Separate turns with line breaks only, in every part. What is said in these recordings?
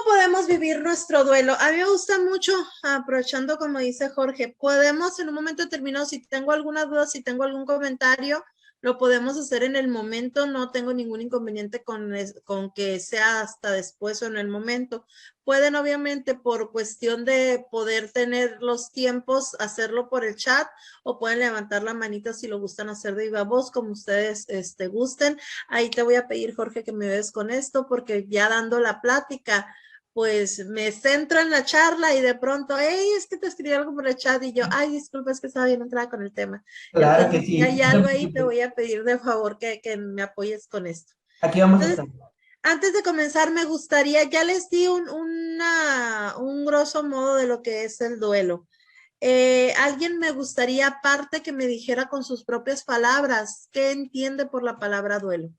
podemos vivir nuestro duelo? A mí me gusta mucho, aprovechando como dice Jorge, podemos en un momento determinado, si tengo alguna duda, si tengo algún comentario, lo podemos hacer en el momento, no tengo ningún inconveniente con que sea hasta después o en el momento. Pueden obviamente por cuestión de poder tener los tiempos, hacerlo por el chat o pueden levantar la manita si lo gustan hacer de viva voz, como ustedes gusten. Ahí te voy a pedir, Jorge, que me ayudes con esto porque ya dando la plática, pues me centro en la charla y de pronto, hey, es que te escribí algo por el chat y yo, ay, disculpa, es que estaba bien entrada con el tema.
Claro que
Entonces, si
sí.
hay algo ahí, te voy a pedir de favor que me apoyes con esto.
Aquí vamos a estar.
Entonces, antes de comenzar, me gustaría, ya les di un grosso modo de lo que es el duelo. Alguien me gustaría, aparte, que me dijera con sus propias palabras, ¿qué entiende por la palabra duelo?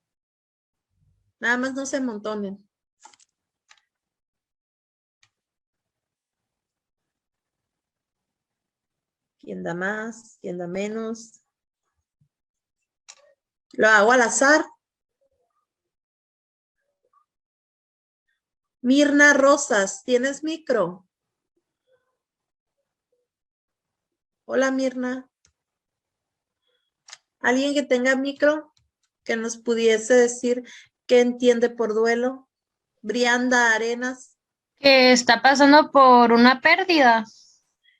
Nada más no se amontonen. ¿Quién da más? ¿Quién da menos? Lo hago al azar. Mirna Rosas, ¿tienes micro? Hola, Mirna. ¿Alguien que tenga micro que nos pudiese decir qué entiende por duelo? Brianda Arenas.
Que está pasando por una pérdida.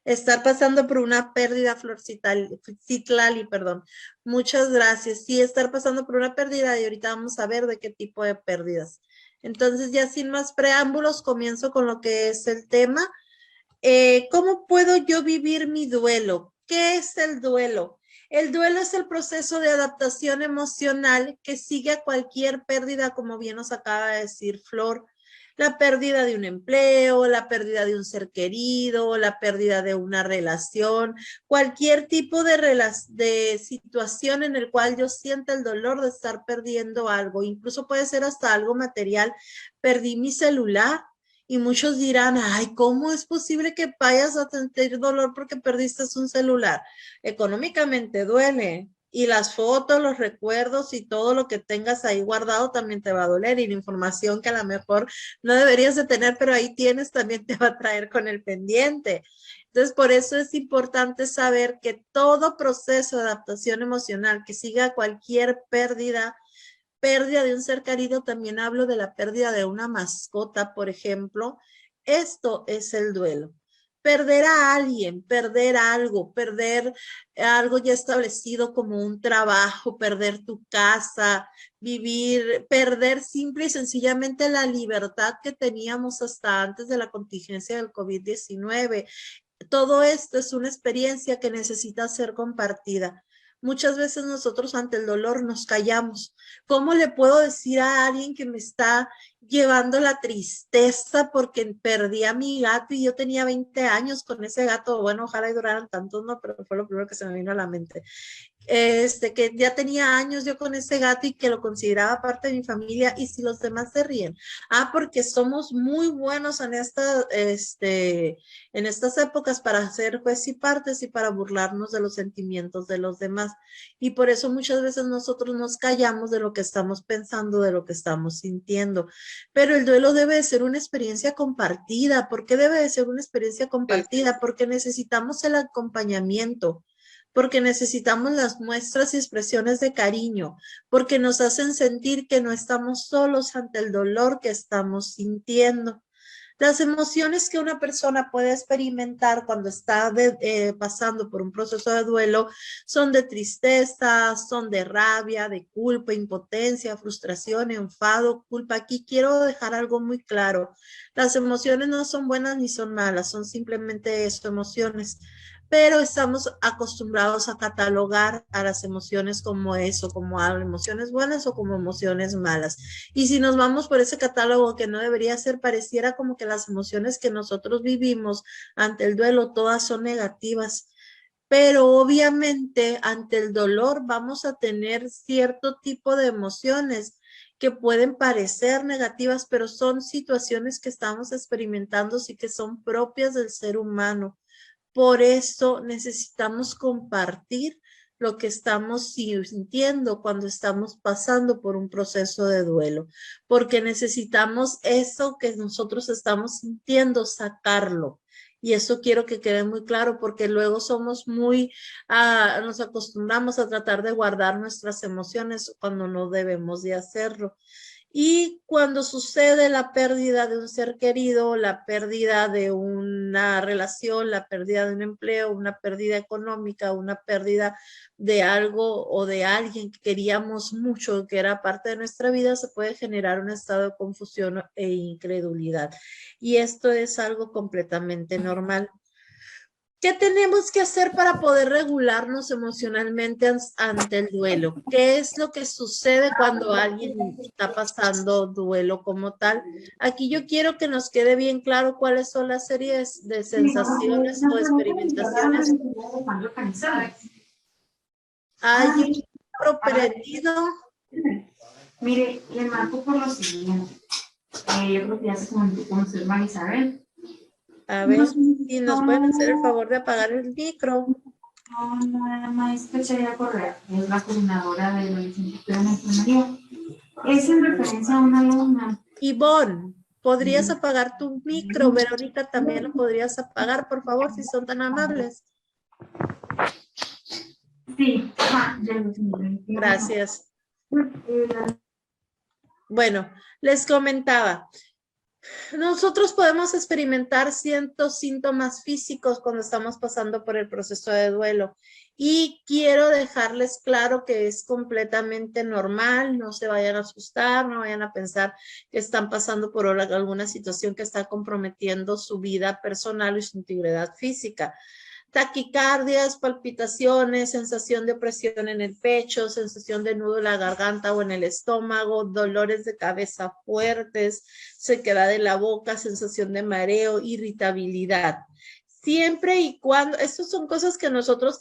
Estar pasando por una pérdida, Flor Citlali, perdón. Muchas gracias. Sí, estar pasando por una pérdida y ahorita vamos a ver de qué tipo de pérdidas. Entonces, ya sin más preámbulos, comienzo con lo que es el tema. ¿Cómo puedo yo vivir mi duelo? ¿Qué es el duelo? El duelo es el proceso de adaptación emocional que sigue a cualquier pérdida, como bien nos acaba de decir Flor. La pérdida de un empleo, la pérdida de un ser querido, la pérdida de una relación, cualquier tipo de situación en el cual yo sienta el dolor de estar perdiendo algo, incluso puede ser hasta algo material. Perdí mi celular, y muchos dirán, ay, ¿cómo es posible que vayas a sentir dolor porque perdiste un celular? Económicamente duele. Y las fotos, los recuerdos y todo lo que tengas ahí guardado también te va a doler. Y la información que a lo mejor no deberías de tener, pero ahí tienes, también te va a traer con el pendiente. Entonces, por eso es importante saber que todo proceso de adaptación emocional que siga cualquier pérdida de un ser querido, también hablo de la pérdida de una mascota, por ejemplo. Esto es el duelo. Perder a alguien, perder algo ya establecido como un trabajo, perder tu casa, vivir, perder simple y sencillamente la libertad que teníamos hasta antes de la contingencia del COVID-19. Todo esto es una experiencia que necesita ser compartida. Muchas veces nosotros ante el dolor nos callamos. ¿Cómo le puedo decir a alguien que me está llevando la tristeza porque perdí a mi gato y yo tenía 20 años con ese gato? Bueno, ojalá y duraran tantos, no, pero fue lo primero que se me vino a la mente. Que ya tenía años yo con ese gato y que lo consideraba parte de mi familia, y si los demás se ríen, porque somos muy buenos en estas épocas para hacer juez y partes y para burlarnos de los sentimientos de los demás, y por eso muchas veces nosotros nos callamos de lo que estamos pensando, de lo que estamos sintiendo, pero el duelo debe de ser una experiencia compartida. ¿Por qué debe de ser una experiencia compartida? Porque necesitamos el acompañamiento, porque necesitamos las muestras y expresiones de cariño, porque nos hacen sentir que no estamos solos ante el dolor que estamos sintiendo. Las emociones que una persona puede experimentar cuando está pasando por un proceso de duelo son de tristeza, son de rabia, de culpa, impotencia, frustración, enfado, culpa. Aquí quiero dejar algo muy claro. Las emociones no son buenas ni son malas, son simplemente eso, emociones. Pero estamos acostumbrados a catalogar a las emociones como eso, como emociones buenas o como emociones malas. Y si nos vamos por ese catálogo que no debería ser, pareciera como que las emociones que nosotros vivimos ante el duelo todas son negativas. Pero obviamente ante el dolor vamos a tener cierto tipo de emociones que pueden parecer negativas, pero son situaciones que estamos experimentando y que son propias del ser humano. Por eso necesitamos compartir lo que estamos sintiendo cuando estamos pasando por un proceso de duelo, porque necesitamos eso que nosotros estamos sintiendo, sacarlo. Y eso quiero que quede muy claro, porque luego somos nos acostumbramos a tratar de guardar nuestras emociones cuando no debemos de hacerlo. Y cuando sucede la pérdida de un ser querido, la pérdida de una relación, la pérdida de un empleo, una pérdida económica, una pérdida de algo o de alguien que queríamos mucho, que era parte de nuestra vida, se puede generar un estado de confusión e incredulidad. Y esto es algo completamente normal. ¿Qué tenemos que hacer para poder regularnos emocionalmente ante el duelo? ¿Qué es lo que sucede cuando alguien está pasando duelo como tal? Aquí yo quiero que nos quede bien claro cuáles son las series de sensaciones o experimentaciones. Hay un libro prendido.
Mire, le marco por lo siguiente. Yo creo que ya se comunicó con usted, María Isabel.
A ver, si nos pueden hacer el favor de apagar el micro.
No, la maestra Cheria Correa, es la coordinadora de la licenciatura en enfermería. Es en referencia a una alumna.
Ivonne, ¿podrías apagar tu micro? Verónica, también lo podrías apagar, por favor, si son tan amables.
Sí,
Gracias. Bueno, les comentaba, nosotros podemos experimentar ciertos síntomas físicos cuando estamos pasando por el proceso de duelo y quiero dejarles claro que es completamente normal, no se vayan a asustar, no vayan a pensar que están pasando por alguna situación que está comprometiendo su vida personal y su integridad física. Taquicardias, palpitaciones, sensación de opresión en el pecho, sensación de nudo en la garganta o en el estómago, dolores de cabeza fuertes, sequedad de la boca, sensación de mareo, irritabilidad. Siempre y cuando, estas son cosas que nosotros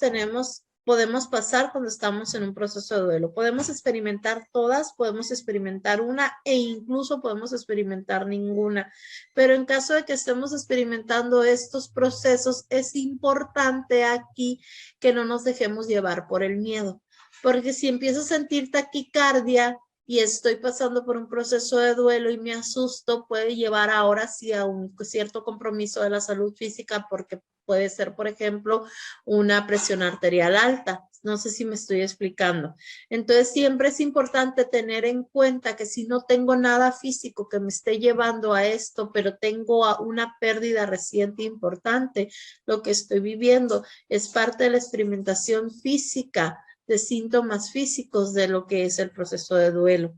podemos pasar cuando estamos en un proceso de duelo. Podemos experimentar todas, podemos experimentar una e incluso podemos experimentar ninguna. Pero en caso de que estemos experimentando estos procesos, es importante aquí que no nos dejemos llevar por el miedo. Porque si empiezo a sentir taquicardia y estoy pasando por un proceso de duelo y me asusto, puede llevar ahora sí a un cierto compromiso de la salud física, porque puede ser, por ejemplo, una presión arterial alta. No sé si me estoy explicando. Entonces, siempre es importante tener en cuenta que si no tengo nada físico que me esté llevando a esto, pero tengo una pérdida reciente importante, lo que estoy viviendo es parte de la experimentación física, de síntomas físicos de lo que es el proceso de duelo.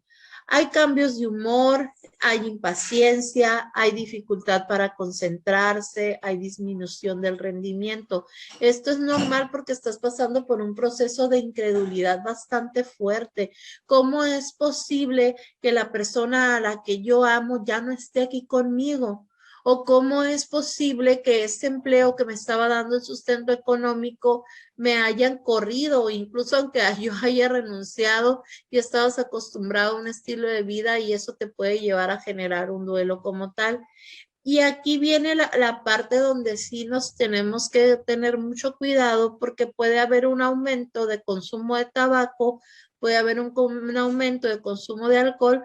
Hay cambios de humor, hay impaciencia, hay dificultad para concentrarse, hay disminución del rendimiento. Esto es normal porque estás pasando por un proceso de incredulidad bastante fuerte. ¿Cómo es posible que la persona a la que yo amo ya no esté aquí conmigo? ¿O cómo es posible que ese empleo que me estaba dando el sustento económico me hayan corrido, o incluso aunque yo haya renunciado y estabas acostumbrado a un estilo de vida y eso te puede llevar a generar un duelo como tal? Y aquí viene la parte donde sí nos tenemos que tener mucho cuidado, porque puede haber un aumento de consumo de tabaco, puede haber un aumento de consumo de alcohol,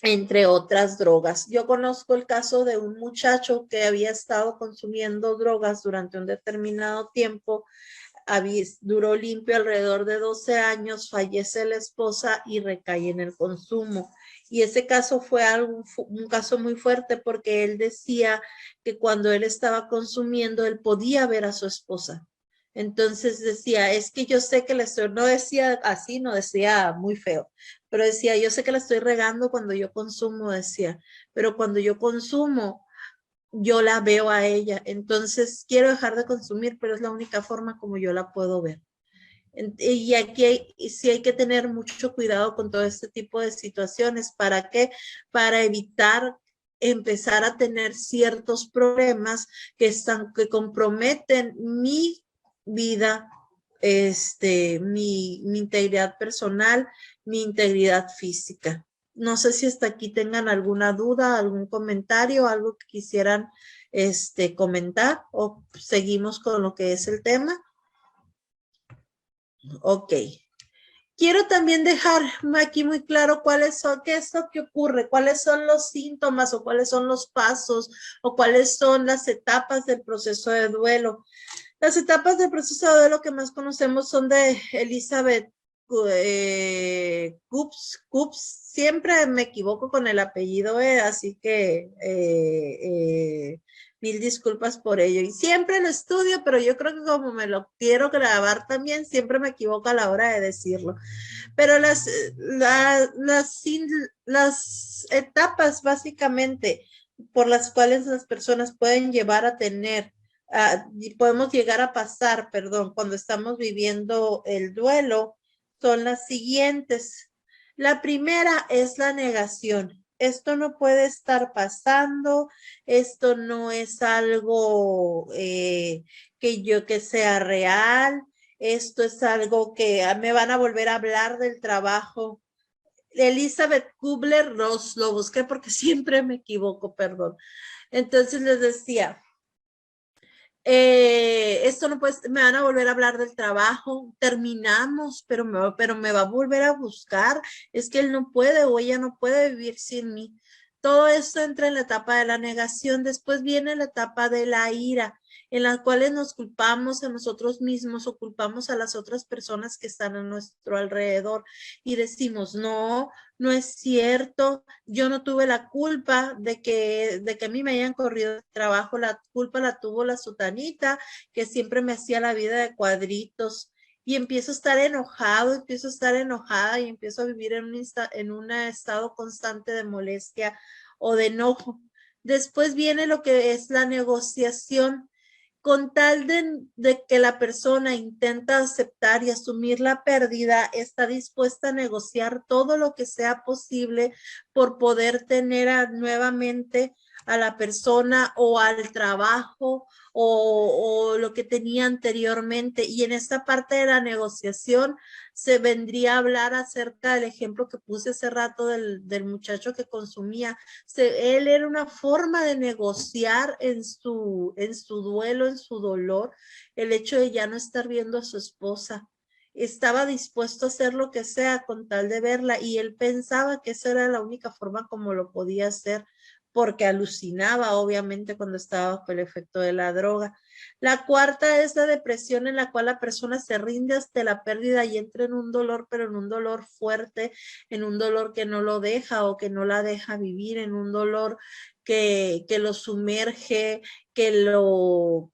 entre otras drogas. Yo conozco el caso de un muchacho que había estado consumiendo drogas durante un determinado tiempo, duró limpio alrededor de 12 años, fallece la esposa y recae en el consumo. Y ese caso fue un caso muy fuerte, porque él decía que cuando él estaba consumiendo, él podía ver a su esposa. Entonces decía, es que yo sé que le estoy, no decía así, no decía muy feo, pero decía, yo sé que la estoy regando cuando yo consumo, decía, pero cuando yo consumo, yo la veo a ella, entonces quiero dejar de consumir, pero es la única forma como yo la puedo ver. Y aquí sí hay que tener mucho cuidado con todo este tipo de situaciones. ¿Para qué? Para evitar empezar a tener ciertos problemas que comprometen mi vida, mi integridad personal, mi integridad física. No sé si hasta aquí tengan alguna duda, algún comentario, algo que quisieran comentar, o seguimos con lo que es el tema. Ok. Quiero también dejar aquí muy claro qué es lo que ocurre, cuáles son los síntomas o cuáles son los pasos o cuáles son las etapas del proceso de duelo. Las etapas del proceso de duelo que más conocemos son de Elizabeth Coops. Siempre me equivoco con el apellido, así que mil disculpas por ello. Y siempre lo estudio, pero yo creo que como me lo quiero grabar también, siempre me equivoco a la hora de decirlo. Pero las etapas básicamente por las cuales las personas pueden llevar a tener, podemos llegar a pasar, perdón, cuando estamos viviendo el duelo, son las siguientes. La primera es la negación. Esto no puede estar pasando, esto no es algo que sea real, esto es algo que me van a volver a hablar del trabajo. Elizabeth Kubler-Ross, lo busqué porque siempre me equivoco, perdón. Entonces les decía, esto no puede, me van a volver a hablar del trabajo, terminamos, pero me va a volver a buscar, es que él no puede o ella no puede vivir sin mí. Todo esto entra en la etapa de la negación, después viene la etapa de la ira, en la cual nos culpamos a nosotros mismos o culpamos a las otras personas que están a nuestro alrededor y decimos, no, no es cierto, yo no tuve la culpa de que a mí me hayan corrido de trabajo, la culpa la tuvo la sutanita, que siempre me hacía la vida de cuadritos. Y empiezo a estar enojado, empiezo a estar enojada y empiezo a vivir en un estado constante de molestia o de enojo. Después viene lo que es la negociación. Con tal de que la persona intenta aceptar y asumir la pérdida, está dispuesta a negociar todo lo que sea posible por poder tener nuevamente a la persona o al trabajo o lo que tenía anteriormente. Y en esta parte de la negociación se vendría a hablar acerca del ejemplo que puse hace rato del muchacho que consumía. Él era una forma de negociar en su duelo, en su dolor, el hecho de ya no estar viendo a su esposa. Estaba dispuesto a hacer lo que sea con tal de verla y él pensaba que esa era la única forma como lo podía hacer porque alucinaba obviamente cuando estaba bajo el efecto de la droga. La cuarta es la depresión en la cual la persona se rinde hasta la pérdida y entra en un dolor, pero en un dolor fuerte, en un dolor que no lo deja o que no la deja vivir, en un dolor que lo sumerge, que lo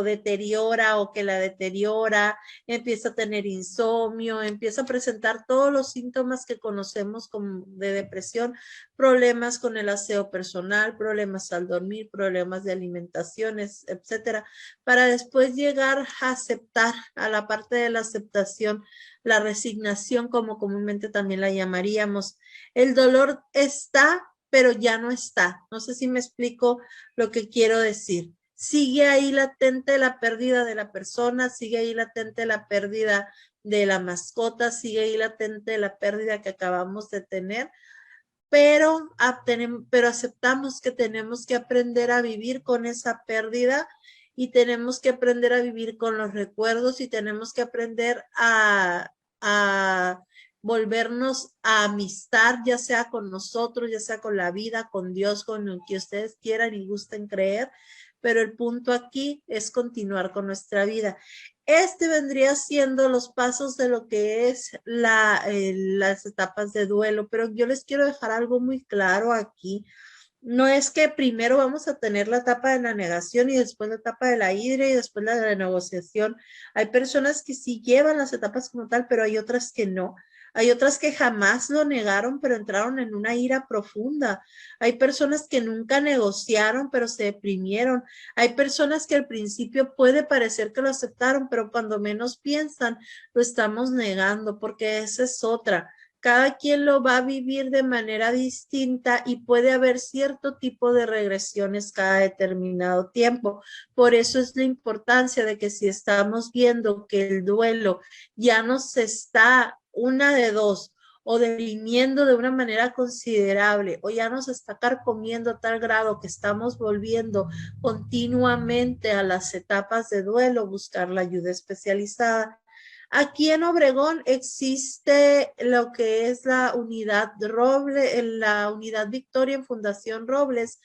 deteriora o que la deteriora, empieza a tener insomnio, empieza a presentar todos los síntomas que conocemos como de depresión, problemas con el aseo personal, problemas al dormir, problemas de alimentaciones, etcétera, para después llegar a aceptar, a la parte de la aceptación, la resignación, como comúnmente también la llamaríamos. El dolor está, pero ya no está. No sé si me explico lo que quiero decir. Sigue ahí latente la pérdida de la persona, sigue ahí latente la pérdida de la mascota, sigue ahí latente la pérdida que acabamos de tener, pero aceptamos que tenemos que aprender a vivir con esa pérdida y tenemos que aprender a vivir con los recuerdos y tenemos que aprender a volvernos a amistar, ya sea con nosotros, ya sea con la vida, con Dios, con lo que ustedes quieran y gusten creer, pero el punto aquí es continuar con nuestra vida. Este vendría siendo los pasos de lo que es las etapas de duelo, pero yo les quiero dejar algo muy claro aquí. No es que primero vamos a tener la etapa de la negación y después la etapa de la ira y después la de la negociación. Hay personas que sí llevan las etapas como tal, pero hay otras que no. Hay otras que jamás lo negaron, pero entraron en una ira profunda. Hay personas que nunca negociaron, pero se deprimieron. Hay personas que al principio puede parecer que lo aceptaron, pero cuando menos piensan, lo estamos negando, porque esa es otra. Cada quien lo va a vivir de manera distinta y puede haber cierto tipo de regresiones cada determinado tiempo. Por eso es la importancia de que si estamos viendo que el duelo ya nos está una de dos, o deprimiendo de una manera considerable, o ya nos está carcomiendo a tal grado que estamos volviendo continuamente a las etapas de duelo, buscar la ayuda especializada. Aquí en Obregón existe lo que es la unidad Roble, en la unidad Victoria en Fundación Robles.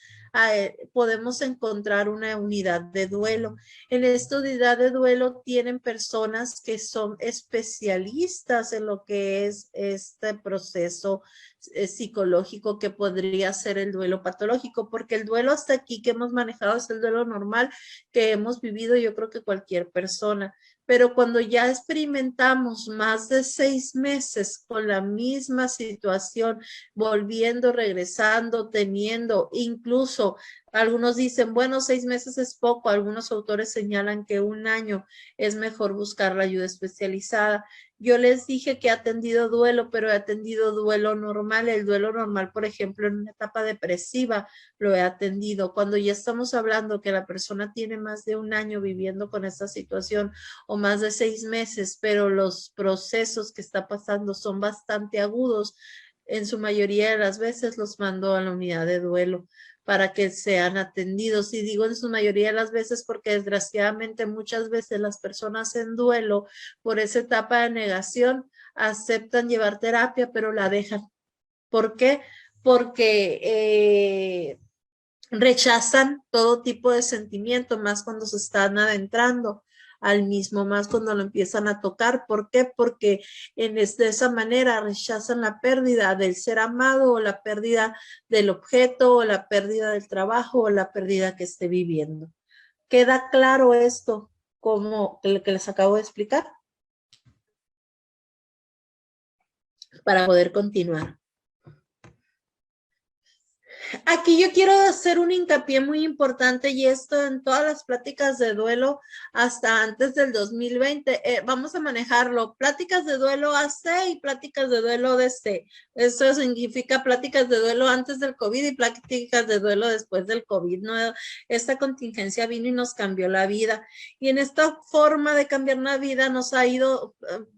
Podemos encontrar una unidad de duelo. En esta unidad de duelo tienen personas que son especialistas en lo que es este proceso psicológico que podría ser el duelo patológico, porque el duelo hasta aquí que hemos manejado es el duelo normal que hemos vivido, yo creo que cualquier persona. Pero cuando ya experimentamos más de 6 meses con la misma situación, volviendo, regresando, teniendo, incluso algunos dicen, bueno, 6 meses es poco, algunos autores señalan que 1 año es mejor buscar la ayuda especializada. Yo les dije que he atendido duelo, pero he atendido duelo normal. El duelo normal, por ejemplo, en una etapa depresiva, lo he atendido. Cuando ya estamos hablando que la persona tiene más de 1 año viviendo con esta situación o más de 6 meses, pero los procesos que está pasando son bastante agudos, en su mayoría de las veces los mando a la unidad de duelo para que sean atendidos. Y digo en su mayoría de las veces porque desgraciadamente muchas veces las personas en duelo por esa etapa de negación aceptan llevar terapia, pero la dejan. ¿Por qué? Porque rechazan todo tipo de sentimiento, más cuando se están adentrando al mismo, más cuando lo empiezan a tocar. ¿Por qué? Porque de esa manera rechazan la pérdida del ser amado o la pérdida del objeto o la pérdida del trabajo o la pérdida que esté viviendo. ¿Queda claro esto como el que les acabo de explicar? Para poder continuar. Aquí yo quiero hacer un hincapié muy importante y esto en todas las pláticas de duelo hasta antes del 2020. Vamos a manejarlo. Pláticas de duelo AC y pláticas de duelo DC. Eso significa pláticas de duelo antes del COVID y pláticas de duelo después del COVID, ¿no? Esta contingencia vino y nos cambió la vida. Y en esta forma de cambiar la vida nos ha ido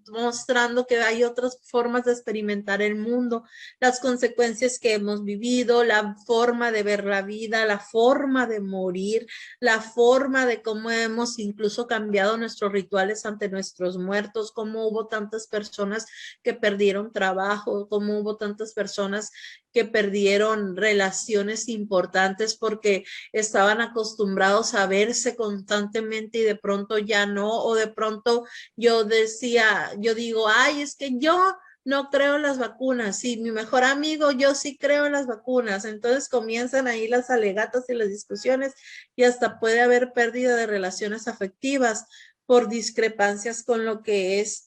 mostrando que hay otras formas de experimentar el mundo, las consecuencias que hemos vivido, la forma de ver la vida, la forma de morir, la forma de cómo hemos incluso cambiado nuestros rituales ante nuestros muertos, cómo hubo tantas personas que perdieron trabajo, cómo hubo tantas personas que perdieron relaciones importantes porque estaban acostumbrados a verse constantemente y de pronto ya no, o de pronto yo digo, ay, es que yo no creo en las vacunas, sí, mi mejor amigo, yo sí creo en las vacunas. Entonces comienzan ahí las alegatas y las discusiones y hasta puede haber pérdida de relaciones afectivas por discrepancias con lo que es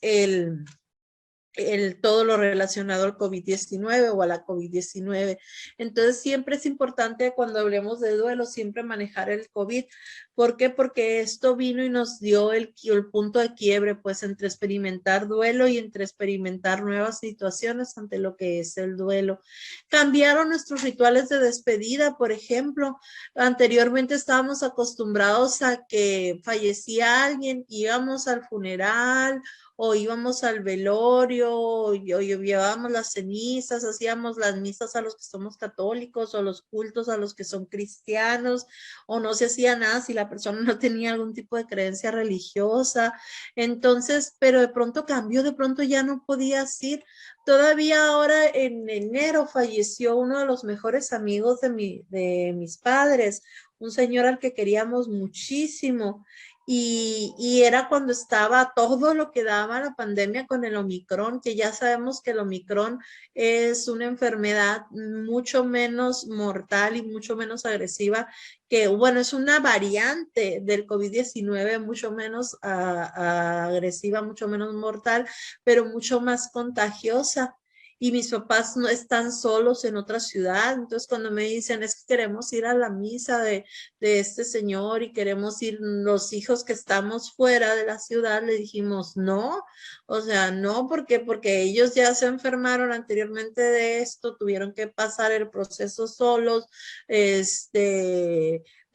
todo lo relacionado al COVID-19 o a la COVID-19. Entonces siempre es importante cuando hablemos de duelo, siempre manejar el COVID. ¿Por qué? Porque esto vino y nos dio el punto de quiebre, pues entre experimentar duelo y entre experimentar nuevas situaciones ante lo que es el duelo. Cambiaron nuestros rituales de despedida, por ejemplo. Anteriormente estábamos acostumbrados a que fallecía alguien, íbamos al funeral, o íbamos al velorio, o llevábamos las cenizas, hacíamos las misas a los que somos católicos, o los cultos a los que son cristianos, o no se hacía nada si la persona no tenía algún tipo de creencia religiosa. Entonces, pero de pronto cambió, de pronto ya no podías ir. Todavía ahora en enero falleció uno de los mejores amigos de mis padres, un señor al que queríamos muchísimo. Y era cuando estaba todo lo que daba la pandemia con el Omicron, que ya sabemos que el Omicron es una enfermedad mucho menos mortal y mucho menos agresiva, que bueno, es una variante del COVID-19 mucho menos agresiva, mucho menos mortal, pero mucho más contagiosa. Y mis papás no están solos en otra ciudad, entonces cuando me dicen es que queremos ir a la misa de este señor y queremos ir los hijos que estamos fuera de la ciudad, le dijimos no, o sea, no, porque ellos ya se enfermaron anteriormente de esto, tuvieron que pasar el proceso solos,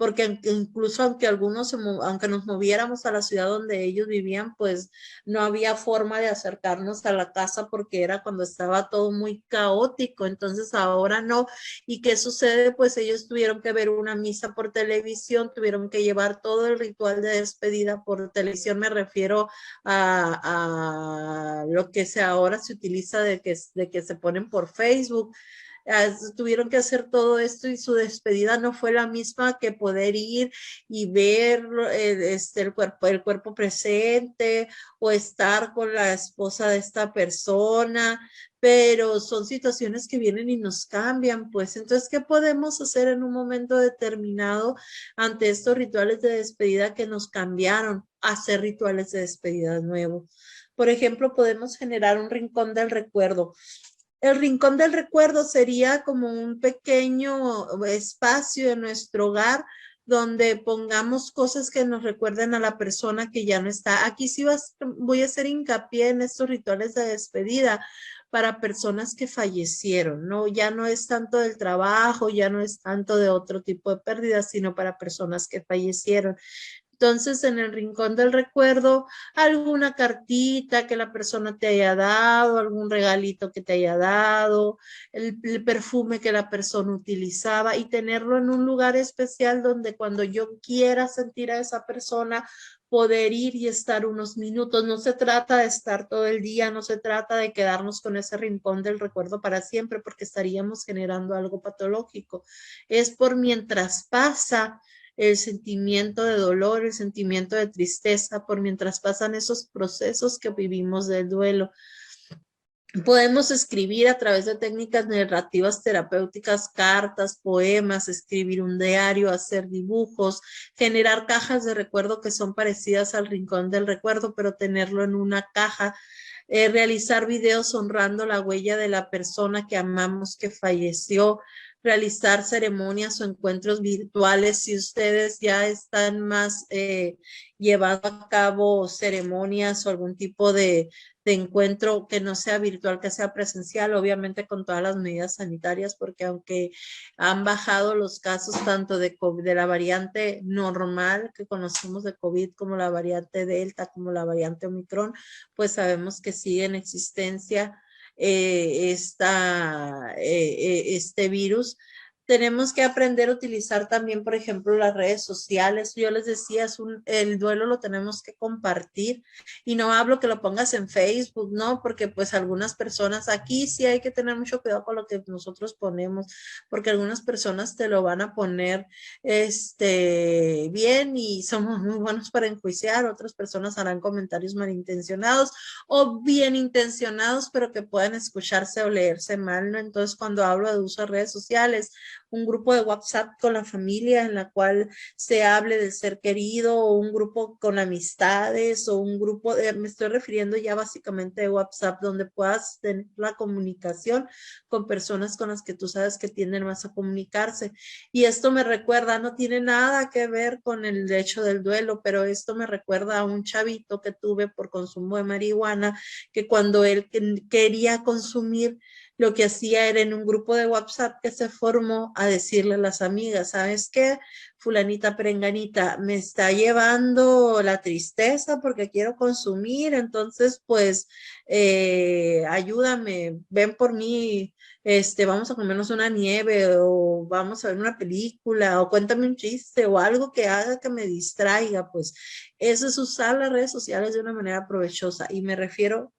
porque incluso aunque aunque nos moviéramos a la ciudad donde ellos vivían, pues no había forma de acercarnos a la casa porque era cuando estaba todo muy caótico, entonces ahora no. ¿Y qué sucede? Pues ellos tuvieron que ver una misa por televisión, tuvieron que llevar todo el ritual de despedida por televisión, me refiero a lo que ahora se utiliza de que se ponen por Facebook. Tuvieron que hacer todo esto y su despedida no fue la misma que poder ir y ver el cuerpo presente o estar con la esposa de esta persona, pero son situaciones que vienen y nos cambian, pues. Entonces, ¿qué podemos hacer en un momento determinado ante estos rituales de despedida que nos cambiaron? Hacer rituales de despedida nuevos. Por ejemplo, podemos generar un rincón del recuerdo. El rincón del recuerdo sería como un pequeño espacio en nuestro hogar donde pongamos cosas que nos recuerden a la persona que ya no está. Aquí sí voy a hacer hincapié en estos rituales de despedida para personas que fallecieron, ¿no? Ya no es tanto del trabajo, ya no es tanto de otro tipo de pérdidas, sino para personas que fallecieron. Entonces, en el rincón del recuerdo, alguna cartita que la persona te haya dado, algún regalito que te haya dado, el perfume que la persona utilizaba y tenerlo en un lugar especial donde cuando yo quiera sentir a esa persona, poder ir y estar unos minutos. No se trata de estar todo el día, no se trata de quedarnos con ese rincón del recuerdo para siempre, porque estaríamos generando algo patológico. Es por mientras pasa el sentimiento de dolor, el sentimiento de tristeza, por mientras pasan esos procesos que vivimos del duelo. Podemos escribir a través de técnicas narrativas terapéuticas, cartas, poemas, escribir un diario, hacer dibujos, generar cajas de recuerdo que son parecidas al rincón del recuerdo, pero tenerlo en una caja, realizar videos honrando la huella de la persona que amamos que falleció, realizar ceremonias o encuentros virtuales. Si ustedes ya están más llevando a cabo ceremonias o algún tipo de encuentro que no sea virtual, que sea presencial, obviamente con todas las medidas sanitarias, porque aunque han bajado los casos tanto de COVID, de la variante normal que conocemos de COVID, como la variante Delta, como la variante Omicron, pues sabemos que sigue en existencia este virus. Tenemos que aprender a utilizar también, por ejemplo, las redes sociales. Yo les decía, el duelo lo tenemos que compartir y no hablo que lo pongas en Facebook, ¿no? Porque pues algunas personas, aquí sí hay que tener mucho cuidado con lo que nosotros ponemos, porque algunas personas te lo van a poner bien y somos muy buenos para enjuiciar, otras personas harán comentarios malintencionados o bien intencionados, pero que puedan escucharse o leerse mal, ¿no? Entonces, cuando hablo de uso de redes sociales, un grupo de WhatsApp con la familia en la cual se hable del ser querido, o un grupo con amistades, o un grupo, me estoy refiriendo ya básicamente de WhatsApp, donde puedas tener la comunicación con personas con las que tú sabes que tienden más a comunicarse. Y esto me recuerda, no tiene nada que ver con el hecho del duelo, pero esto me recuerda a un chavito que tuve por consumo de marihuana, que cuando él quería consumir, lo que hacía era en un grupo de WhatsApp que se formó a decirle a las amigas, ¿sabes qué? Fulanita perenganita, me está llevando la tristeza porque quiero consumir, entonces pues ayúdame, ven por mí, vamos a comernos una nieve o vamos a ver una película o cuéntame un chiste o algo que haga que me distraiga, pues eso es usar las redes sociales de una manera provechosa y me refiero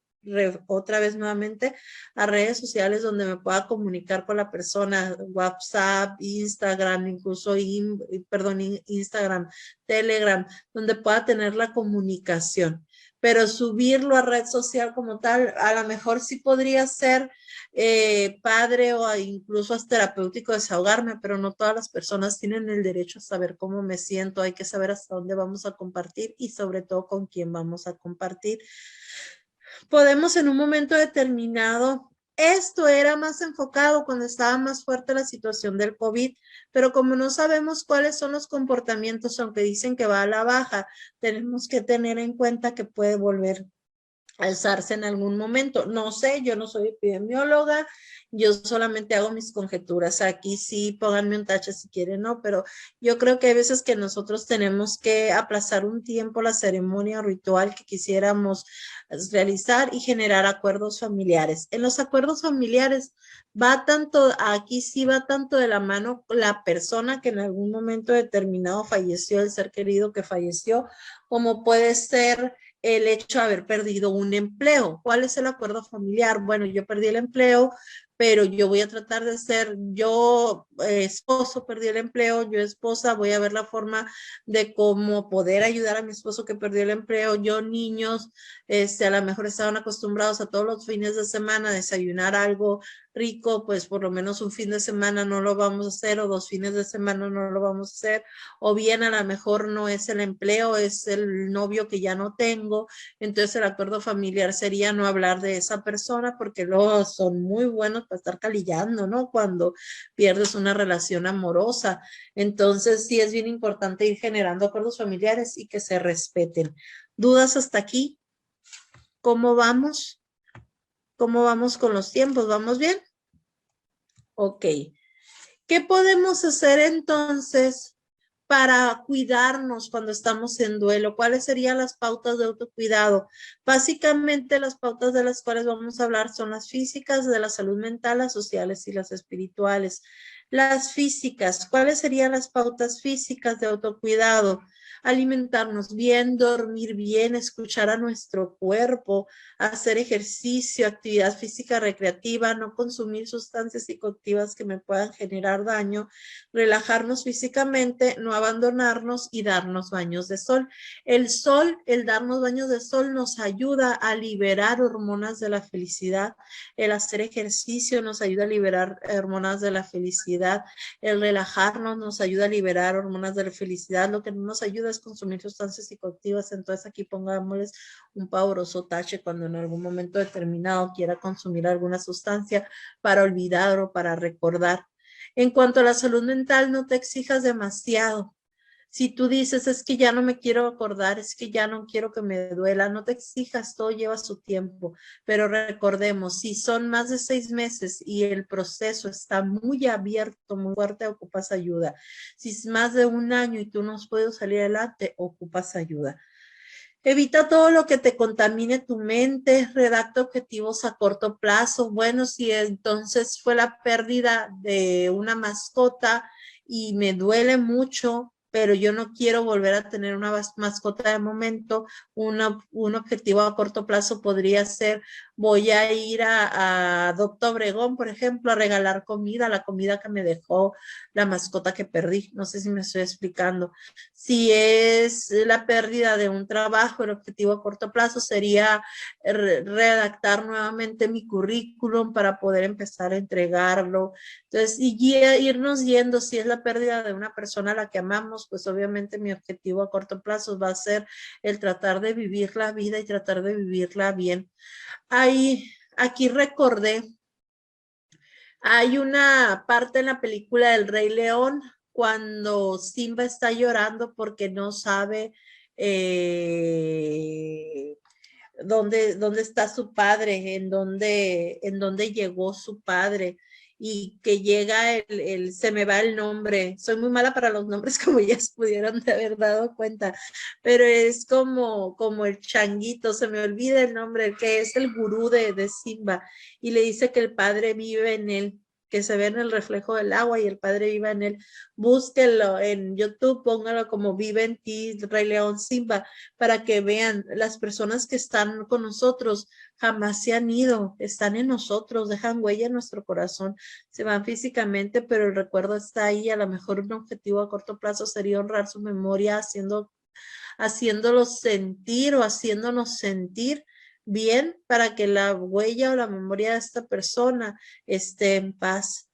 otra vez nuevamente a redes sociales donde me pueda comunicar con la persona, WhatsApp, Instagram, incluso Instagram, Telegram, donde pueda tener la comunicación. Pero subirlo a red social como tal, a lo mejor sí podría ser padre o incluso es terapéutico desahogarme, pero no todas las personas tienen el derecho a saber cómo me siento, hay que saber hasta dónde vamos a compartir y sobre todo con quién vamos a compartir. Podemos en un momento determinado, esto era más enfocado cuando estaba más fuerte la situación del COVID, pero como no sabemos cuáles son los comportamientos, aunque dicen que va a la baja, tenemos que tener en cuenta que puede volver alzarse en algún momento. No sé, yo no soy epidemióloga, yo solamente hago mis conjeturas. Aquí sí, pónganme un tache si quieren, no, pero yo creo que hay veces que nosotros tenemos que aplazar un tiempo la ceremonia o ritual que quisiéramos realizar y generar acuerdos familiares. En los acuerdos familiares va tanto, aquí sí va tanto de la mano la persona que en algún momento determinado falleció, el ser querido que falleció, como puede ser el hecho de haber perdido un empleo. ¿Cuál es el acuerdo familiar? Bueno, yo perdí el empleo, pero yo voy a tratar de ser, yo esposo, perdí el empleo, yo esposa, voy a ver la forma de cómo poder ayudar a mi esposo que perdió el empleo, yo niños, a lo mejor estaban acostumbrados a todos los fines de semana a desayunar algo rico, pues por lo menos un fin de semana no lo vamos a hacer, o 2 fines de semana no lo vamos a hacer, o bien a lo mejor no es el empleo, es el novio que ya no tengo. Entonces el acuerdo familiar sería no hablar de esa persona, porque luego son muy buenos para estar calillando, ¿no? Cuando pierdes una relación amorosa. Entonces sí es bien importante ir generando acuerdos familiares y que se respeten. ¿Dudas hasta aquí? ¿Cómo vamos? ¿Cómo vamos con los tiempos? ¿Vamos bien? Ok. ¿Qué podemos hacer entonces para cuidarnos cuando estamos en duelo? ¿Cuáles serían las pautas de autocuidado? Básicamente las pautas de las cuales vamos a hablar son las físicas, de la salud mental, las sociales y las espirituales. Las físicas, ¿cuáles serían las pautas físicas de autocuidado? Alimentarnos bien, dormir bien, escuchar a nuestro cuerpo, hacer ejercicio, actividad física recreativa, no consumir sustancias psicoactivas que me puedan generar daño, relajarnos físicamente, no abandonarnos y darnos baños de sol. El sol, el darnos baños de sol nos ayuda a liberar hormonas de la felicidad, el hacer ejercicio nos ayuda a liberar hormonas de la felicidad, el relajarnos nos ayuda a liberar hormonas de la felicidad, lo que no nos ayuda es consumir sustancias psicoactivas. Entonces aquí pongámosles un pavoroso tache cuando en algún momento determinado quiera consumir alguna sustancia para olvidar o para recordar. En cuanto a la salud mental, no te exijas demasiado. Si tú dices, es que ya no me quiero acordar, es que ya no quiero que me duela, no te exijas, todo lleva su tiempo. Pero recordemos, si son más de 6 meses y el proceso está muy abierto, muy fuerte, ocupas ayuda. Si es más de un año y tú no has podido salir adelante, ocupas ayuda. Evita todo lo que te contamine tu mente, redacta objetivos a corto plazo. Bueno, si entonces fue la pérdida de una mascota y me duele mucho, pero yo no quiero volver a tener una mascota de momento, un objetivo a corto plazo podría ser, voy a ir a Doctor Obregón, por ejemplo, a regalar comida, la comida que me dejó la mascota que perdí. No sé si me estoy explicando. Si es la pérdida de un trabajo, el objetivo a corto plazo sería redactar nuevamente mi currículum para poder empezar a entregarlo. Entonces, y irnos yendo, si es la pérdida de una persona a la que amamos, pues obviamente mi objetivo a corto plazo va a ser el tratar de vivir la vida y tratar de vivirla bien. Aquí recordé, hay una parte en la película del Rey León cuando Simba está llorando porque no sabe dónde está su padre, en dónde llegó su padre, y que llega se me va el nombre, soy muy mala para los nombres como ya se pudieron de haber dado cuenta, pero es como el changuito, se me olvida el nombre, el que es el gurú de Simba, y le dice que el padre vive en él, que se ve en el reflejo del agua y el padre vive en él. Búsquenlo en YouTube, póngalo como Vive en ti, Rey León Simba, para que vean, las personas que están con nosotros jamás se han ido, están en nosotros, dejan huella en nuestro corazón, se van físicamente, pero el recuerdo está ahí. A lo mejor un objetivo a corto plazo sería honrar su memoria haciéndolos sentir o haciéndonos sentir bien para que la huella o la memoria de esta persona esté en paz.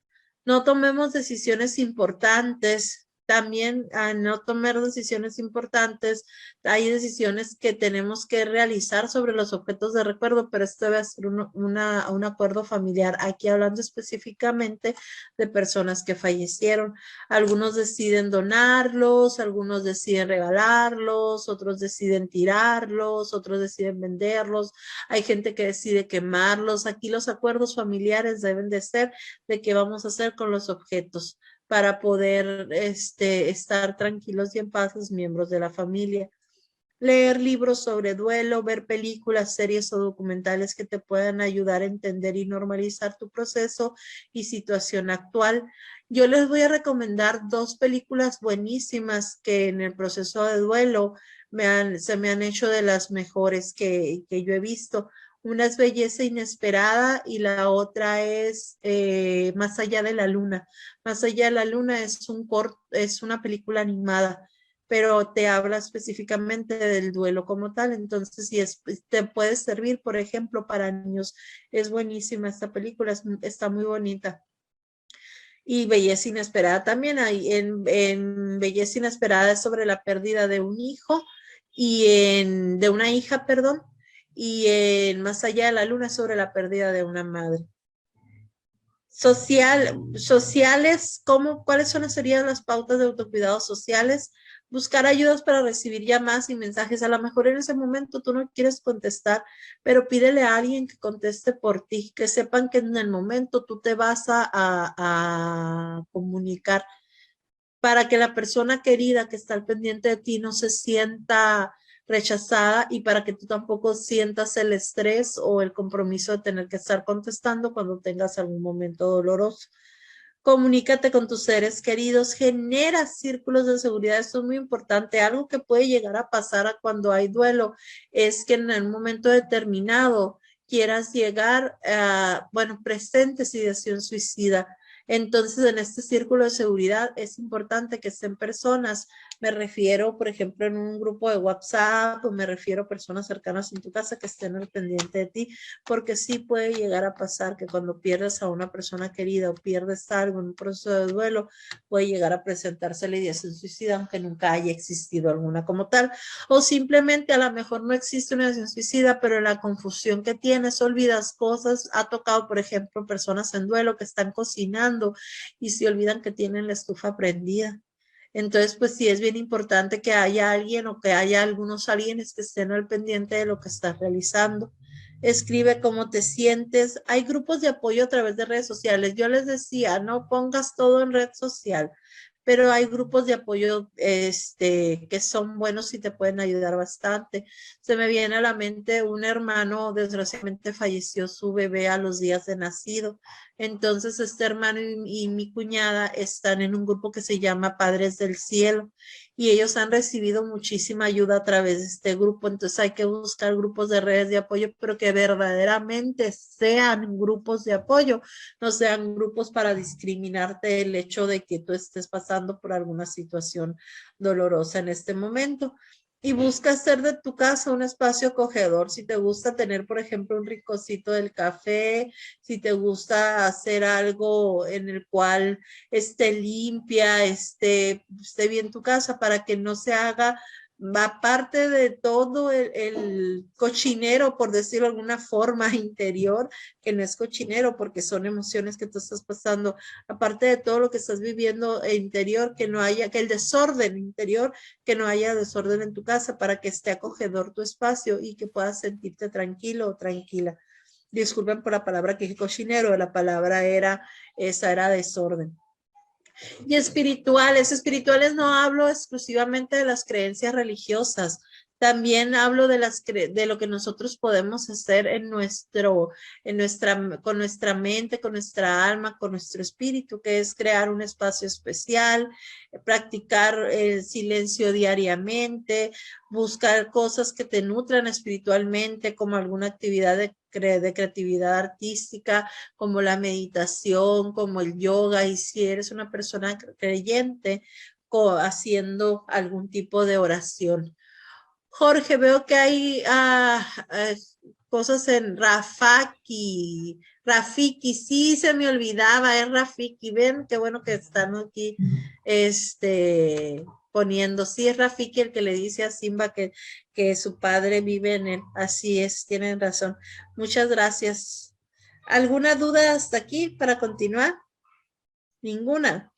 No tomemos decisiones importantes también a no tomar decisiones importantes, hay decisiones que tenemos que realizar sobre los objetos de recuerdo, pero esto debe ser un acuerdo familiar. Aquí hablando específicamente de personas que fallecieron. Algunos deciden donarlos, algunos deciden regalarlos, otros deciden tirarlos, otros deciden venderlos. Hay gente que decide quemarlos. Aquí los acuerdos familiares deben de ser de qué vamos a hacer con los objetos para poder estar tranquilos y en paz los miembros de la familia. Leer libros sobre duelo, ver películas, series o documentales que te puedan ayudar a entender y normalizar tu proceso y situación actual. Yo les voy a recomendar 2 películas buenísimas que en el proceso de duelo se me han hecho de las mejores que yo he visto. Una es Belleza Inesperada y la otra es Más allá de la luna. Más allá de la luna es una película animada, pero te habla específicamente del duelo como tal. Entonces, si te puede servir, por ejemplo, para niños, es buenísima esta película, está muy bonita. Y Belleza Inesperada también hay. En Belleza Inesperada es sobre la pérdida de un hijo de una hija, perdón, y en Más allá de la luna es sobre la pérdida de una madre. Sociales, ¿cuáles serían las pautas de autocuidado sociales? Buscar ayudas para recibir llamadas y mensajes. A lo mejor en ese momento tú no quieres contestar, pero pídele a alguien que conteste por ti, que sepan que en el momento tú te vas a comunicar para que la persona querida que está al pendiente de ti no se sienta rechazada y para que tú tampoco sientas el estrés o el compromiso de tener que estar contestando cuando tengas algún momento doloroso. Comunícate con tus seres queridos, genera círculos de seguridad, esto es muy importante. Algo que puede llegar a pasar cuando hay duelo es que en el momento determinado quieras llegar a, presentes ideación suicida. Entonces, en este círculo de seguridad es importante que estén personas, me refiero, por ejemplo, en un grupo de WhatsApp, o me refiero a personas cercanas en tu casa que estén al pendiente de ti, porque sí puede llegar a pasar que cuando pierdes a una persona querida o pierdes algo en un proceso de duelo, puede llegar a presentarse la ideación suicida, aunque nunca haya existido alguna como tal, o simplemente a lo mejor no existe una ideación suicida, pero en la confusión que tienes, olvidas cosas. Ha tocado, por ejemplo, personas en duelo que están cocinando y se olvidan que tienen la estufa prendida. Entonces, pues sí es bien importante que haya alguien o que haya algunos alguienes que estén al pendiente de lo que estás realizando. Escribe cómo te sientes. Hay grupos de apoyo a través de redes sociales. Yo les decía, no pongas todo en red social, pero hay grupos de apoyo que son buenos y te pueden ayudar bastante. Se me viene a la mente un hermano, desgraciadamente falleció su bebé a los días de nacido. Entonces este hermano y mi cuñada están en un grupo que se llama Padres del Cielo y ellos han recibido muchísima ayuda a través de este grupo. Entonces hay que buscar grupos de redes de apoyo, pero que verdaderamente sean grupos de apoyo, no sean grupos para discriminarte el hecho de que tú estés pasando por alguna situación dolorosa en este momento. Y busca hacer de tu casa un espacio acogedor. Si te gusta tener, por ejemplo, un ricocito del café, si te gusta hacer algo en el cual esté limpia, esté bien tu casa, para que no se haga, aparte de todo el cochinero, por decirlo de alguna forma, interior, que no es cochinero porque son emociones que tú estás pasando, aparte de todo lo que estás viviendo interior, que no haya, que el desorden interior, que no haya desorden en tu casa, para que esté acogedor tu espacio y que puedas sentirte tranquilo o tranquila. Disculpen por la palabra que dije cochinero, la palabra esa era desorden. Y espirituales no hablo exclusivamente de las creencias religiosas, también hablo de lo que nosotros podemos hacer con nuestra mente, con nuestra alma, con nuestro espíritu, que es crear un espacio especial, practicar el silencio diariamente, buscar cosas que te nutran espiritualmente, como alguna actividad de creatividad artística, como la meditación, como el yoga, y si eres una persona creyente, haciendo algún tipo de oración. Jorge, veo que hay cosas en Rafaki. Rafiki, sí, se me olvidaba, es Rafiki. Ven, qué bueno que están aquí poniendo. Sí, es Rafiki el que le dice a Simba que su padre vive en él. Así es, tienen razón. Muchas gracias. ¿Alguna duda hasta aquí para continuar? Ninguna.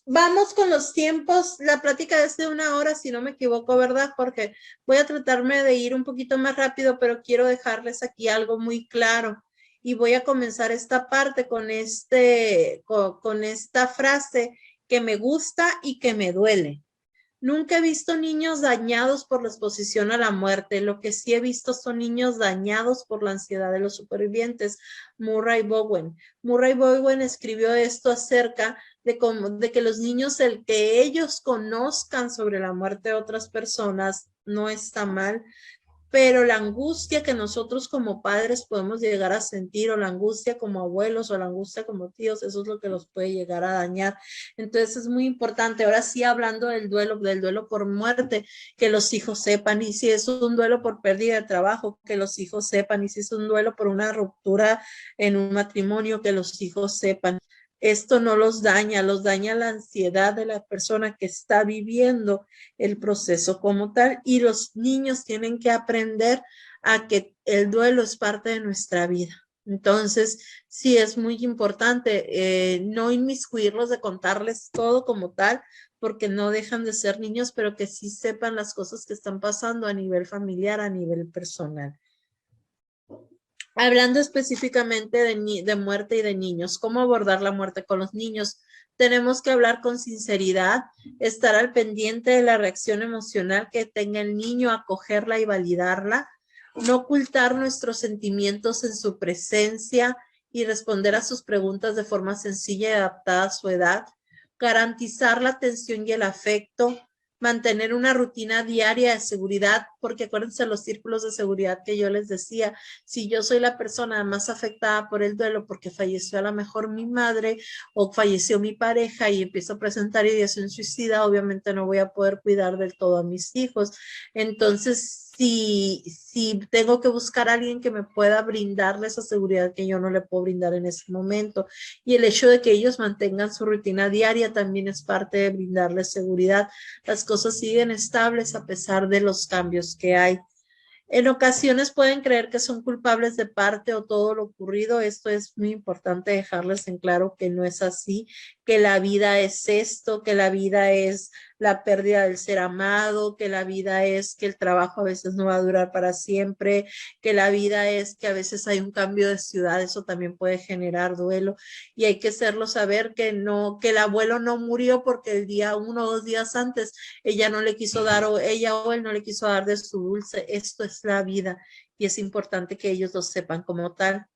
Vamos con los tiempos. La plática es de 1 hora, si no me equivoco, ¿verdad, Jorge? Voy a tratarme de ir un poquito más rápido, pero quiero dejarles aquí algo muy claro. Y voy a comenzar esta parte con esta frase que me gusta y que me duele. Nunca he visto niños dañados por la exposición a la muerte. Lo que sí he visto son niños dañados por la ansiedad de los supervivientes. Murray Bowen. Murray Bowen escribió esto acerca de que los niños, el que ellos conozcan sobre la muerte de otras personas, no está mal, pero la angustia que nosotros como padres podemos llegar a sentir, o la angustia como abuelos, o la angustia como tíos, eso es lo que los puede llegar a dañar. Entonces es muy importante, ahora sí hablando del duelo por muerte, que los hijos sepan, y si es un duelo por pérdida de trabajo, que los hijos sepan, y si es un duelo por una ruptura en un matrimonio, que los hijos sepan. Esto no los daña la ansiedad de la persona que está viviendo el proceso como tal, y los niños tienen que aprender a que el duelo es parte de nuestra vida. Entonces, sí es muy importante no inmiscuirlos, de contarles todo como tal, porque no dejan de ser niños, pero que sí sepan las cosas que están pasando a nivel familiar, a nivel personal. Hablando específicamente de muerte y de niños, ¿cómo abordar la muerte con los niños? Tenemos que hablar con sinceridad, estar al pendiente de la reacción emocional que tenga el niño, acogerla y validarla, no ocultar nuestros sentimientos en su presencia y responder a sus preguntas de forma sencilla y adaptada a su edad, garantizar la atención y el afecto, mantener una rutina diaria de seguridad, porque acuérdense los círculos de seguridad que yo les decía. Si yo soy la persona más afectada por el duelo porque falleció a lo mejor mi madre o falleció mi pareja y empiezo a presentar ideación suicida, obviamente no voy a poder cuidar del todo a mis hijos. Entonces, si tengo que buscar a alguien que me pueda brindarle esa seguridad que yo no le puedo brindar en ese momento. Y el hecho de que ellos mantengan su rutina diaria también es parte de brindarles seguridad. Las cosas siguen estables a pesar de los cambios que hay. En ocasiones pueden creer que son culpables de parte o todo lo ocurrido. Esto es muy importante dejarles en claro que no es así, que la vida es esto, que la vida es la pérdida del ser amado, que la vida es que el trabajo a veces no va a durar para siempre, que la vida es que a veces hay un cambio de ciudad, eso también puede generar duelo, y hay que hacerlo saber que no, que el abuelo no murió porque el día 1 o 2 días antes ella no le quiso dar, o ella o él no le quiso dar de su dulce. Esto es la vida y es importante que ellos lo sepan como tal.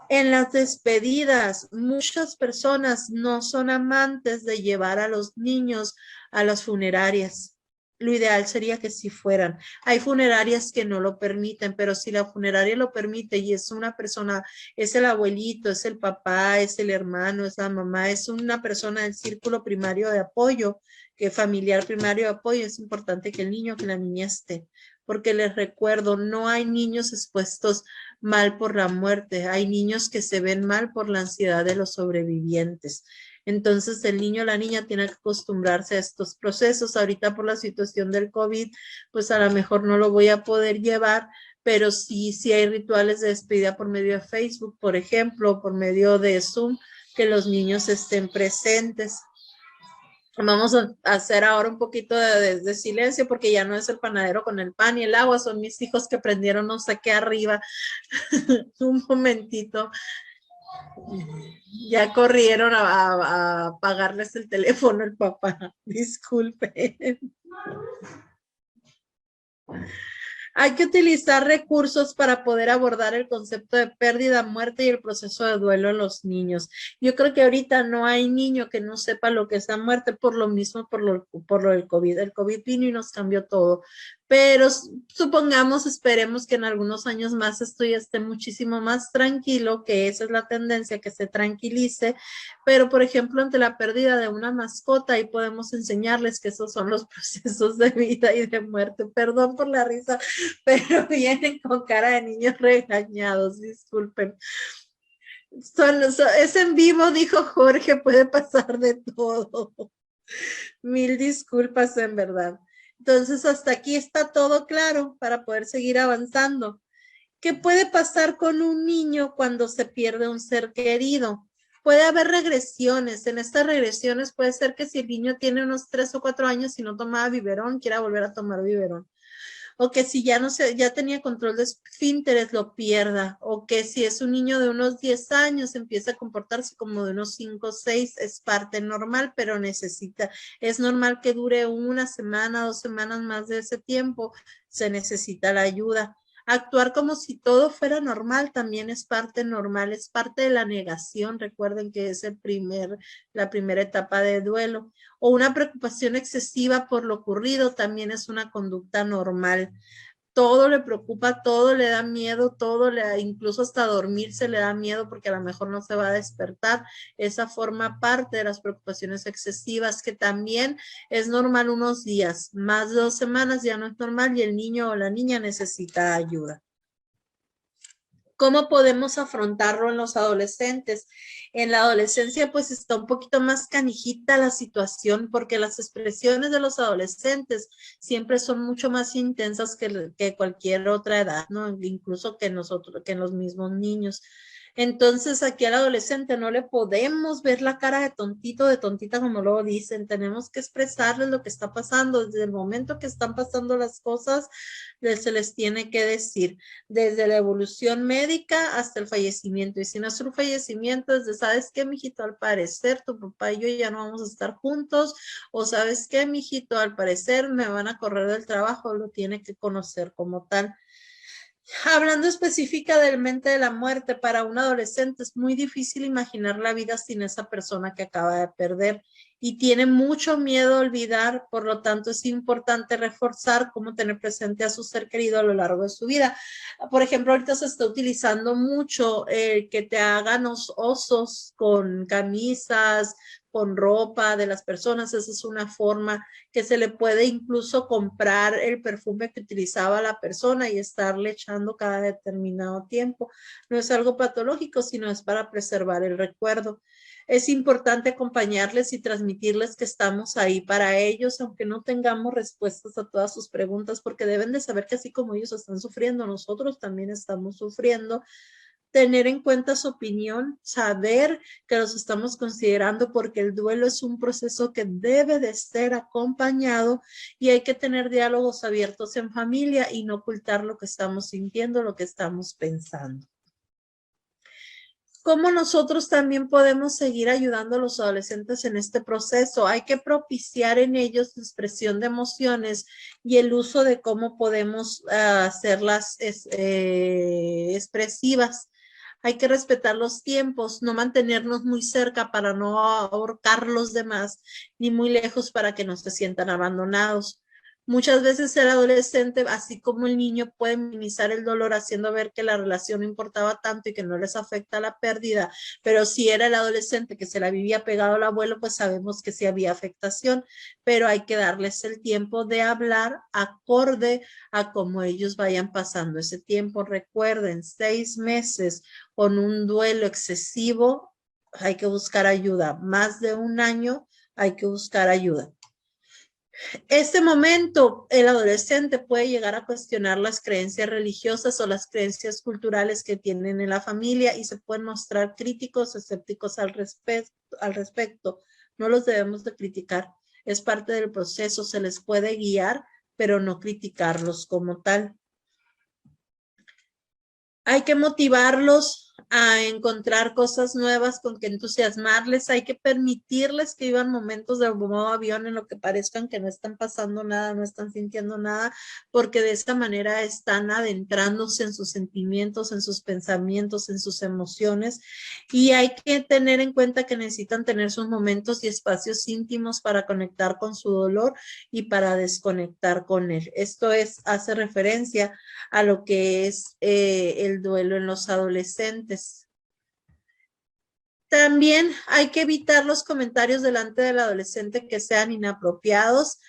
En las despedidas, muchas personas no son amantes de llevar a los niños a las funerarias. Lo ideal sería que sí fueran. Hay funerarias que no lo permiten, pero si la funeraria lo permite y es una persona, es el abuelito, es el papá, es el hermano, es la mamá, es una persona del círculo primario de apoyo, que familiar primario de apoyo, es importante que el niño, que la niña esté. Porque les recuerdo, no hay niños expuestos mal por la muerte, hay niños que se ven mal por la ansiedad de los sobrevivientes. Entonces el niño o la niña tiene que acostumbrarse a estos procesos. Ahorita por la situación del COVID, pues a lo mejor no lo voy a poder llevar, pero sí hay rituales de despedida por medio de Facebook, por ejemplo, por medio de Zoom, que los niños estén presentes. Vamos a hacer ahora un poquito de silencio porque ya no es el panadero con el pan y el agua, son mis hijos que prendieron no sé qué arriba. Un momentito. Ya corrieron a apagarles el teléfono el papá. Disculpen. Hay que utilizar recursos para poder abordar el concepto de pérdida, muerte y el proceso de duelo en los niños. Yo creo que ahorita no hay niño que no sepa lo que es la muerte, por lo mismo, por lo del COVID. El COVID vino y nos cambió todo. pero supongamos, esperemos que en algunos años más esto ya esté muchísimo más tranquilo, que esa es la tendencia, que se tranquilice, pero por ejemplo, ante la pérdida de una mascota, ahí podemos enseñarles que esos son los procesos de vida y de muerte. Perdón por la risa, pero vienen con cara de niños regañados, disculpen. Es en vivo, dijo Jorge, puede pasar de todo. Mil disculpas, en verdad. Entonces, hasta aquí está todo claro para poder seguir avanzando. ¿Qué puede pasar con un niño cuando se pierde un ser querido? Puede haber regresiones. En estas regresiones puede ser que si el niño tiene unos 3 o 4 años y no tomaba biberón, quiera volver a tomar biberón. O que si ya tenía control de esfínteres, lo pierda. O que si es un niño de unos 10 años, empieza a comportarse como de unos 5 o 6, es parte normal, pero es normal que dure una semana, 2 semanas más de ese tiempo, se necesita la ayuda. Actuar como si todo fuera normal también es parte normal, es parte de la negación. Recuerden que es la primera etapa de duelo. O una preocupación excesiva por lo ocurrido también es una conducta normal. Todo le preocupa, todo le da miedo, incluso hasta dormirse le da miedo porque a lo mejor no se va a despertar. Esa forma parte de las preocupaciones excesivas, que también es normal unos días. Más de 2 semanas ya no es normal y el niño o la niña necesita ayuda. ¿Cómo podemos afrontarlo en los adolescentes? En la adolescencia pues está un poquito más canijita la situación porque las expresiones de los adolescentes siempre son mucho más intensas que cualquier otra edad, ¿no? Incluso que los mismos niños. Entonces aquí al adolescente no le podemos ver la cara de tontito, de tontita como luego dicen, tenemos que expresarles lo que está pasando, desde el momento que están pasando las cosas, se les tiene que decir, desde la evolución médica hasta el fallecimiento, y si no es un fallecimiento, desde, ¿sabes qué, mijito? Al parecer tu papá y yo ya no vamos a estar juntos, o ¿sabes qué, mijito? Al parecer me van a correr del trabajo, lo tiene que conocer como tal. Hablando específicamente de la muerte, para un adolescente es muy difícil imaginar la vida sin esa persona que acaba de perder y tiene mucho miedo a olvidar, por lo tanto es importante reforzar cómo tener presente a su ser querido a lo largo de su vida. Por ejemplo, ahorita se está utilizando mucho que te hagan osos con camisas, con ropa de las personas. Esa es una forma que se le puede incluso comprar el perfume que utilizaba la persona y estarle echando cada determinado tiempo. No es algo patológico, sino es para preservar el recuerdo. Es importante acompañarles y transmitirles que estamos ahí para ellos, aunque no tengamos respuestas a todas sus preguntas, porque deben de saber que así como ellos están sufriendo, nosotros también estamos sufriendo. Tener en cuenta su opinión, saber que los estamos considerando, porque el duelo es un proceso que debe de ser acompañado y hay que tener diálogos abiertos en familia y no ocultar lo que estamos sintiendo, lo que estamos pensando. ¿Cómo nosotros también podemos seguir ayudando a los adolescentes en este proceso? Hay que propiciar en ellos la expresión de emociones y el uso de cómo podemos hacerlas expresivas. Hay que respetar los tiempos, no mantenernos muy cerca para no ahorcarlos de más, ni muy lejos para que no se sientan abandonados. Muchas veces el adolescente, así como el niño, puede minimizar el dolor haciendo ver que la relación no importaba tanto y que no les afecta la pérdida, pero si era el adolescente que se la vivía pegado al abuelo, pues sabemos que sí había afectación, pero hay que darles el tiempo de hablar acorde a cómo ellos vayan pasando ese tiempo. Recuerden, 6 meses con un duelo excesivo, hay que buscar ayuda. Más de 1 año, hay que buscar ayuda. Este momento, el adolescente puede llegar a cuestionar las creencias religiosas o las creencias culturales que tienen en la familia y se pueden mostrar críticos o escépticos al respecto. No los debemos de criticar. Es parte del proceso, se les puede guiar, pero no criticarlos como tal. Hay que motivarlos a encontrar cosas nuevas con que entusiasmarles, hay que permitirles que vivan momentos de modo avión en lo que parezcan que no están pasando nada, no están sintiendo nada, porque de esa manera están adentrándose en sus sentimientos, en sus pensamientos, en sus emociones, y hay que tener en cuenta que necesitan tener sus momentos y espacios íntimos para conectar con su dolor y para desconectar con él. Esto hace referencia a lo que es el duelo en los adolescentes. También hay que evitar los comentarios delante del adolescente que sean inapropiados.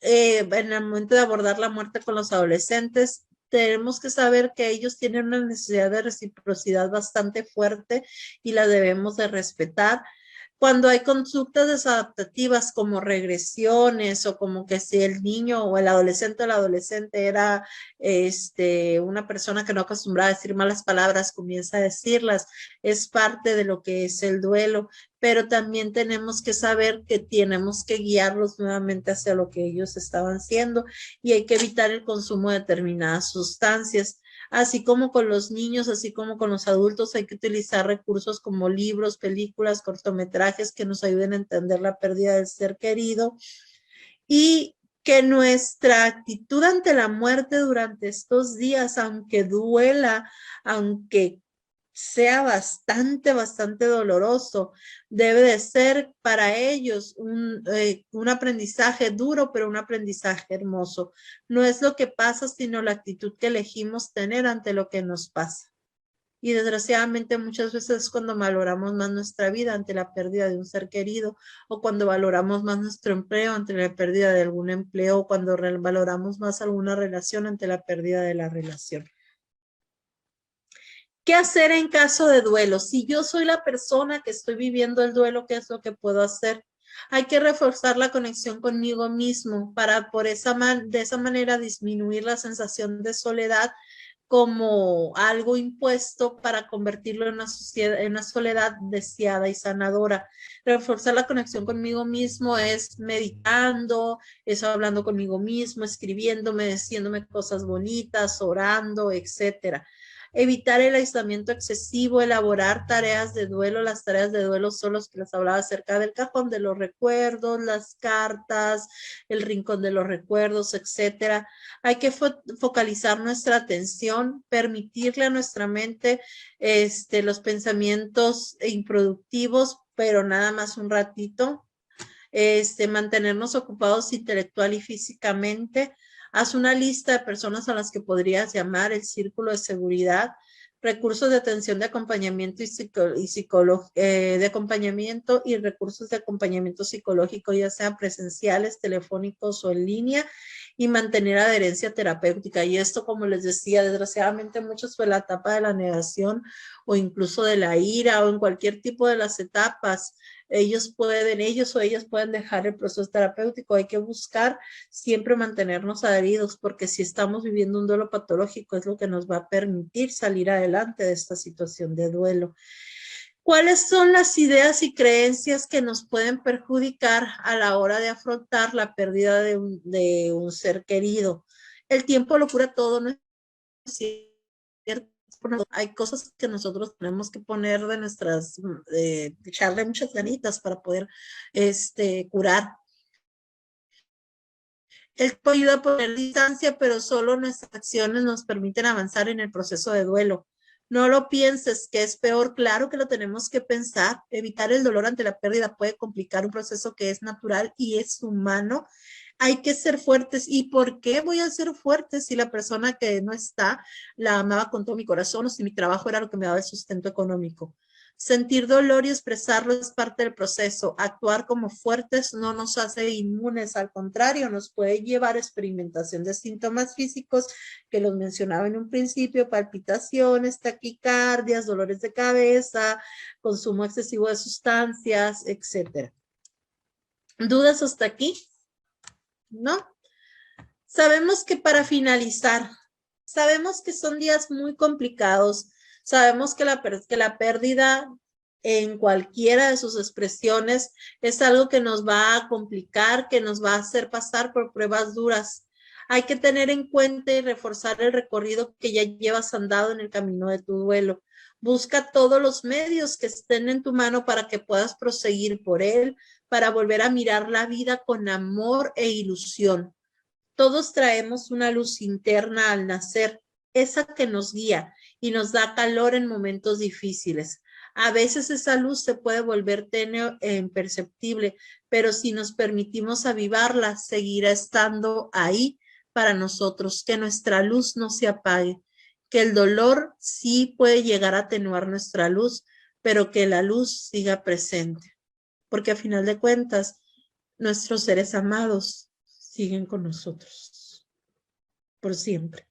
En el momento de abordar la muerte con los adolescentes, tenemos que saber que ellos tienen una necesidad de reciprocidad bastante fuerte y la debemos de respetar. Cuando hay conductas desadaptativas como regresiones o como que si el niño o el adolescente era una persona que no acostumbraba a decir malas palabras, comienza a decirlas, es parte de lo que es el duelo, pero también tenemos que saber que tenemos que guiarlos nuevamente hacia lo que ellos estaban haciendo y hay que evitar el consumo de determinadas sustancias. Así como con los niños, así como con los adultos, hay que utilizar recursos como libros, películas, cortometrajes que nos ayuden a entender la pérdida del ser querido y que nuestra actitud ante la muerte durante estos días, aunque duela, aunque sea bastante doloroso, debe de ser para ellos un aprendizaje duro, pero un aprendizaje hermoso. No es lo que pasa, sino la actitud que elegimos tener ante lo que nos pasa. Y desgraciadamente muchas veces es cuando valoramos más nuestra vida ante la pérdida de un ser querido, o cuando valoramos más nuestro empleo ante la pérdida de algún empleo, o cuando valoramos más alguna relación ante la pérdida de la relación. ¿Qué hacer en caso de duelo? Si yo soy la persona que estoy viviendo el duelo, ¿qué es lo que puedo hacer? Hay que reforzar la conexión conmigo mismo para de esa manera disminuir la sensación de soledad como algo impuesto para convertirlo en una soledad deseada y sanadora. Reforzar la conexión conmigo mismo es meditando, es hablando conmigo mismo, escribiéndome, diciéndome cosas bonitas, orando, etcétera. Evitar el aislamiento excesivo, elaborar tareas de duelo. Las tareas de duelo son los que les hablaba acerca del cajón de los recuerdos, las cartas, el rincón de los recuerdos, etcétera. Hay que focalizar nuestra atención, permitirle a nuestra mente los pensamientos improductivos, pero nada más un ratito. Mantenernos ocupados intelectual y físicamente. Haz una lista de personas a las que podrías llamar, el círculo de seguridad, recursos de atención de acompañamiento de acompañamiento y recursos de acompañamiento psicológico, ya sean presenciales, telefónicos o en línea, y mantener adherencia terapéutica. Y esto, como les decía, desgraciadamente muchos fue la etapa de la negación o incluso de la ira o en cualquier tipo de las etapas. Ellos o ellas pueden dejar el proceso terapéutico. Hay que buscar siempre mantenernos adheridos, porque si estamos viviendo un duelo patológico es lo que nos va a permitir salir adelante de esta situación de duelo. ¿Cuáles son las ideas y creencias que nos pueden perjudicar a la hora de afrontar la pérdida de un ser querido? El tiempo lo cura todo, ¿no es cierto? Hay cosas que nosotros tenemos que poner de nuestras, echarle muchas ganitas para poder curar. El tiempo ayuda a poner distancia, pero solo nuestras acciones nos permiten avanzar en el proceso de duelo. No lo pienses, que es peor. Claro que lo tenemos que pensar. Evitar el dolor ante la pérdida puede complicar un proceso que es natural y es humano. Hay que ser fuertes. ¿Y por qué voy a ser fuerte si la persona que no está la amaba con todo mi corazón o si mi trabajo era lo que me daba el sustento económico? Sentir dolor y expresarlo es parte del proceso. Actuar como fuertes no nos hace inmunes, al contrario, nos puede llevar a experimentación de síntomas físicos que los mencionaba en un principio: palpitaciones, taquicardias, dolores de cabeza, consumo excesivo de sustancias, etc. ¿Dudas hasta aquí? ¿No? Sabemos que para finalizar, sabemos que son días muy complicados. Sabemos que la pérdida en cualquiera de sus expresiones es algo que nos va a complicar, que nos va a hacer pasar por pruebas duras. Hay que tener en cuenta y reforzar el recorrido que ya llevas andado en el camino de tu duelo. Busca todos los medios que estén en tu mano para que puedas proseguir por él, para volver a mirar la vida con amor e ilusión. Todos traemos una luz interna al nacer, esa que nos guía y nos da calor en momentos difíciles. A veces esa luz se puede volver tenue e imperceptible, pero si nos permitimos avivarla, seguirá estando ahí para nosotros, que nuestra luz no se apague, que el dolor sí puede llegar a atenuar nuestra luz, pero que la luz siga presente, porque a final de cuentas, nuestros seres amados siguen con nosotros por siempre.